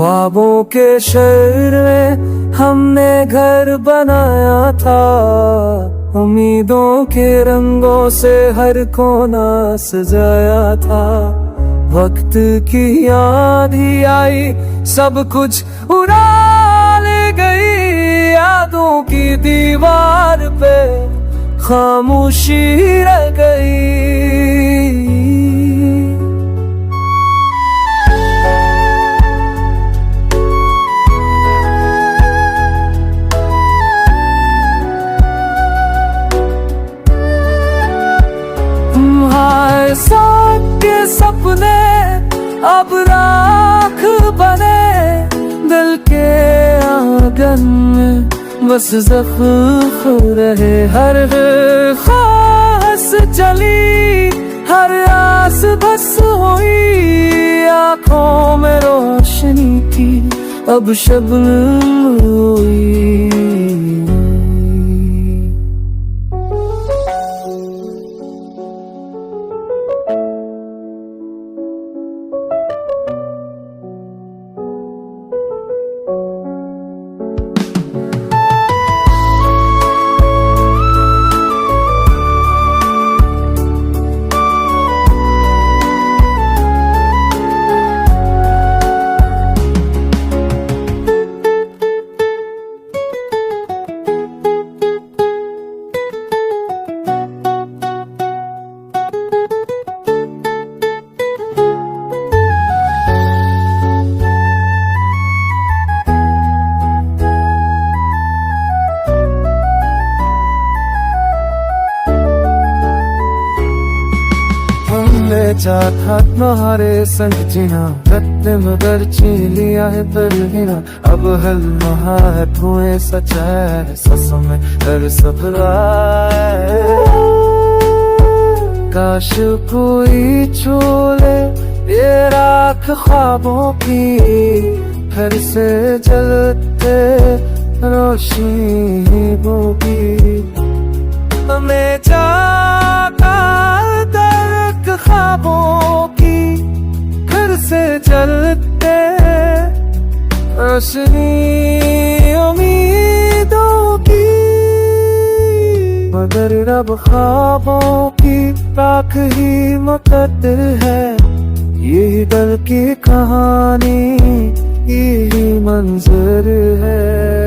ख्वाबों के शहर में हमने घर बनाया था, उम्मीदों के रंगों से हर कोना सजाया था। वक्त की याद ही आई, सब कुछ उड़ा ले गई, यादों की दीवार पे खामोशी रह गई। साथ के सपने अब राख बने, दिल के आंगन में बस ज़ख्म रहे। हर ख्वाहिश चली, हर आस बस हुई, आँखों में रोशनी थी अब शबनम हुई। था तुम्हारे संग जीना, रत्न मगर छीन लिया है पर गिना। अब हल महा है धुएं सचा है, ससों में हर सफरा है। काश कोई छू ले ये राख ख्वाबों की, फिर से जलते रोशनी होगी। हमें जागा तक ख्वाबों की, फिर से जलते रोशनी उम्मीदों की। मगर रब ख्वाबों की राख ही मुकद्दर है, यही दिल की कहानी, यही मंजर है।